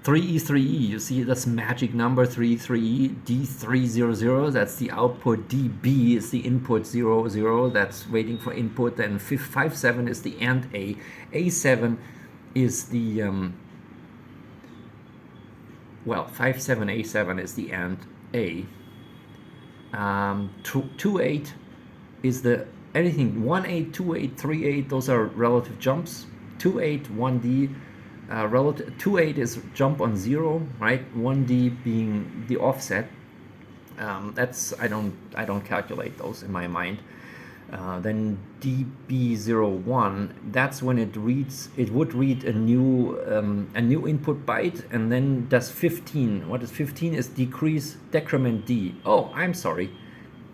Speaker 1: 3E3E. You see this magic number 3E3E, D300, that's the output, DB is the input, 00, that's waiting for input, then 57 is the AND A, A7 is the, 57A7 is the AND A, 28 is the, anything, 18, 28, 38, those are relative jumps, 28, 1D, relative 28 is jump on 0, right? 1D being the offset. That's I don't calculate those in my mind. Then DB01, that's when it reads. It would read a new input byte, and then does 15. What is 15? Is decrement D. Oh, I'm sorry.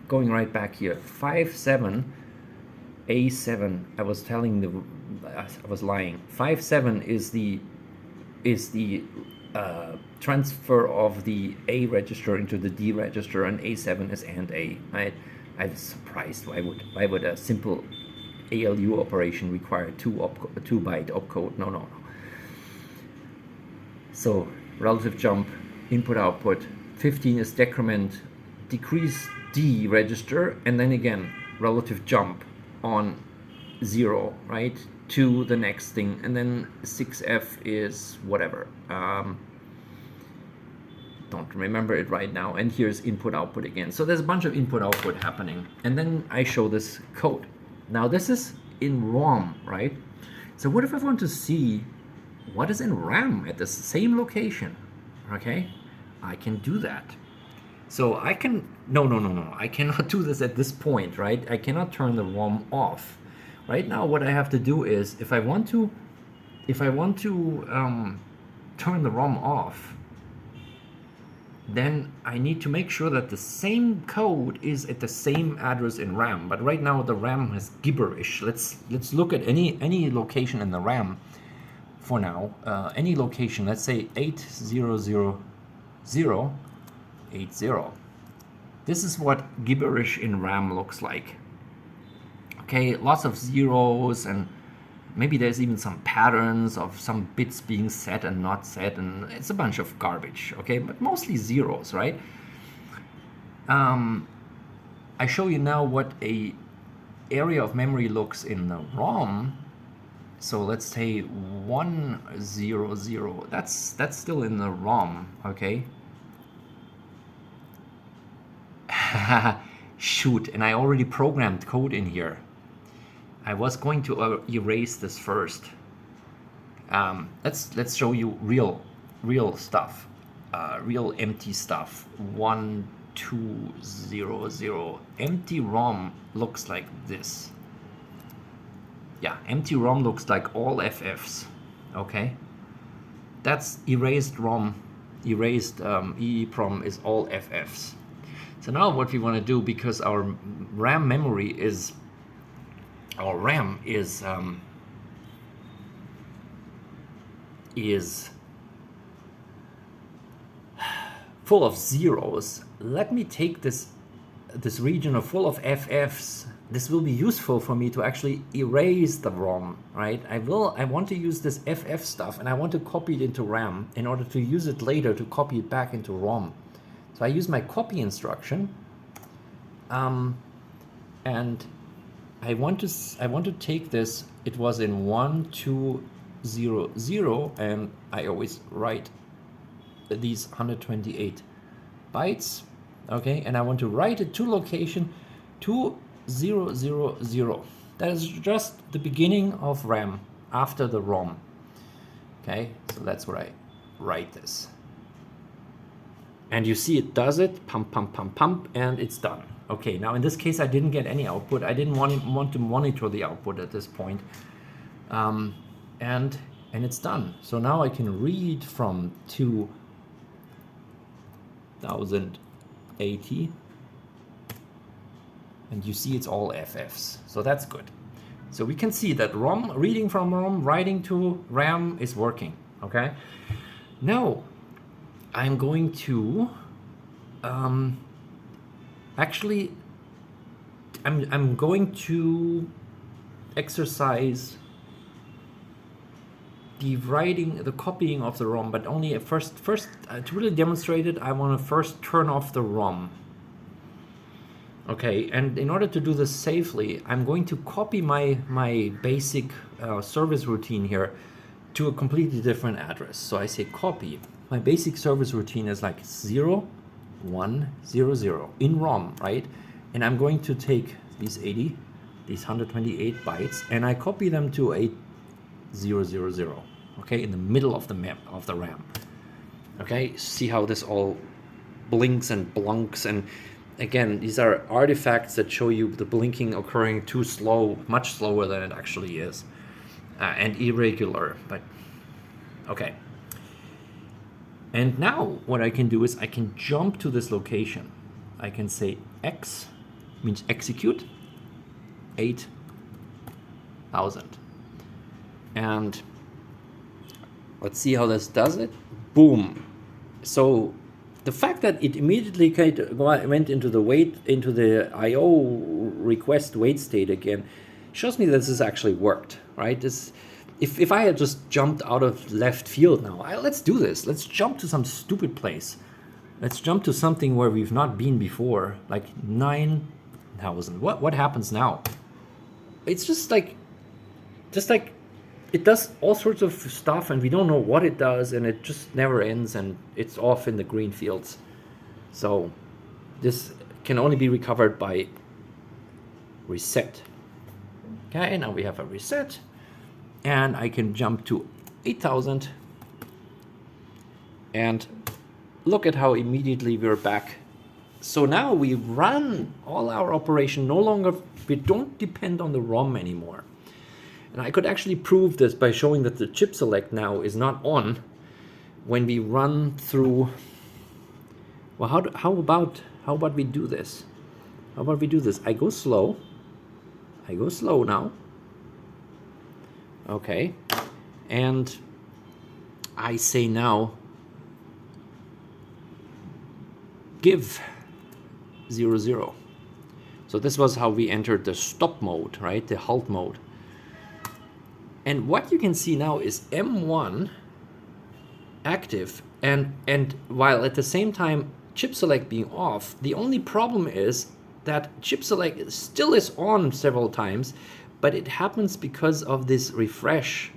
Speaker 1: Going right back here. 57. A7. I was lying. 57 is the transfer of the A register into the D register, and A7 is AND A. I was surprised. Why would a simple ALU operation require a 2 byte opcode? No. So relative jump, input output. 15 is decrement, decrease D register, and then again relative jump on 0, right, to the next thing, and then 6F is whatever. Don't remember it right now. And here's input output again. So there's a bunch of input output happening, and then I show this code. Now this is in ROM, right? So what if I want to see what is in RAM at the same location? Okay, I can do that. So I can, no, I cannot do this at this point, right? I cannot turn the ROM off. Right now what I have to do is, if I want to turn the ROM off, then I need to make sure that the same code is at the same address in RAM. But right now the RAM is gibberish. Let's look at any location in the RAM for now. Any location, let's say 800080. This is what gibberish in RAM looks like. Okay, lots of zeros, and maybe there's even some patterns of some bits being set and not set, and it's a bunch of garbage, okay, but mostly zeros, right? I show you now what a area of memory looks in the ROM. So let's say 100, that's still in the ROM, okay? Shoot, and I already programmed code in here. I was going to erase this first. Let's show you real stuff, real empty stuff. 1200 empty ROM looks like this. Yeah, empty ROM looks like all FFs. Okay, that's erased ROM. Erased EEPROM is all FFs. So now what we want to do, because our RAM memory is, our RAM is full of zeros, let me take this region of full of FFs. This will be useful for me to actually erase the ROM, right? I want to use this FF stuff, and I want to copy it into RAM in order to use it later to copy it back into ROM. So I use my copy instruction, and I want to take this. It was in 1200, and I always write these 128 bytes, okay? And I want to write it to location 2000. That is just the beginning of RAM after the ROM. Okay, so that's where I write this. And you see it does it, pump, and it's done. Okay, now in this case I didn't get any output. I didn't want to monitor the output at this point. And it's done. So now I can read from 2000 Z80, and you see it's all FFs, so that's good. So we can see that ROM, reading from ROM, writing to RAM is working, okay? Now, I'm going to, actually, I'm going to exercise the copying of the ROM, but only at first to really demonstrate it, I want to first turn off the ROM. Okay, and in order to do this safely, I'm going to copy my basic service routine here to a completely different address. So I say copy. My basic service routine is like 0, 1, 0, 0 in ROM, right? And I'm going to take these 128 bytes, and I copy them to 8000, okay, in the middle of the map of the RAM. Okay, see how this all blinks and blunks, and again, these are artifacts that show you the blinking occurring too slow, much slower than it actually is, and irregular, but okay. And now what I can do is I can jump to this location. I can say X means execute 8000. And let's see how this does it. Boom. So the fact that it immediately went into the IO request wait state again shows me that this has actually worked, right? If I had just jumped out of left field now, let's do this. Let's jump to some stupid place. Let's jump to something where we've not been before, like 9000. What happens now? It's just like it does all sorts of stuff, and we don't know what it does, and it just never ends, and it's off in the green fields. So this can only be recovered by reset. Okay, now we have a reset, and I can jump to 8000, and look at how immediately we're back. So now we run all our operation, no longer, we don't depend on the ROM anymore. And I could actually prove this by showing that the chip select now is not on when we run through. Well, how about we do this? How about we do this? I go slow now. Okay, and I say now give 0, 0. So this was how we entered the stop mode, right? The halt mode. And what you can see now is M1 active, and while at the same time chip select being off, the only problem is that chip select still is on several times, but it happens because of this refresh,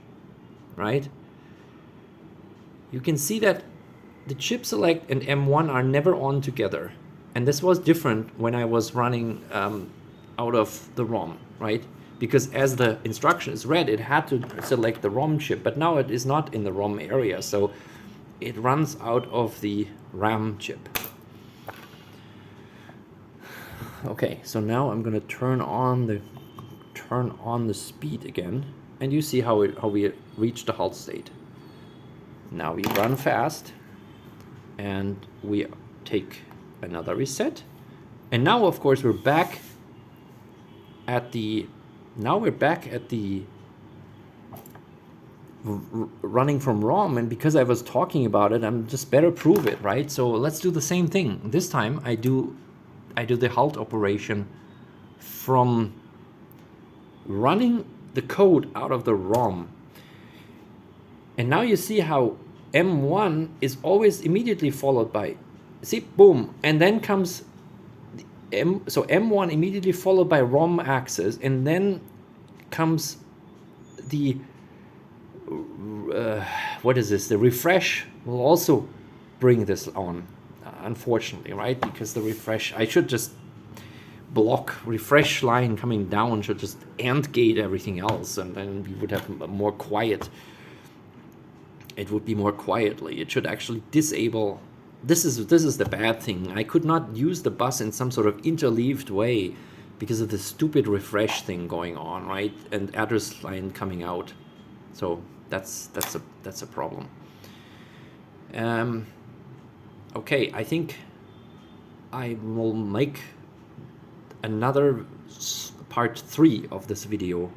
Speaker 1: right? You can see that the chip select and M1 are never on together. And this was different when I was running out of the ROM, right? Because as the instruction is read, it had to select the ROM chip, but now it is not in the ROM area, so it runs out of the RAM chip. Okay, so now I'm going to turn on the speed again, and you see how we reach the halt state. Now we run fast, and we take another reset, and now of course we're back at the running from ROM, and because I was talking about it, I'm just better prove it, right? So let's do the same thing. This time I do the halt operation from running the code out of the ROM. And now you see how M1 is always immediately followed by, see, boom, and then comes so M1 immediately followed by ROM access, and then comes the what is this? The refresh will also bring this on, unfortunately, right? Because the refresh, I should just block refresh line coming down, should just AND gate everything else, and then we would have a more quiet. It would be more quietly. It should actually disable. This is the bad thing. I could not use the bus in some sort of interleaved way because of the stupid refresh thing going on, right? And address line coming out. So that's a problem. Okay, I think I will make another part 3 of this video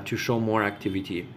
Speaker 1: to show more activity.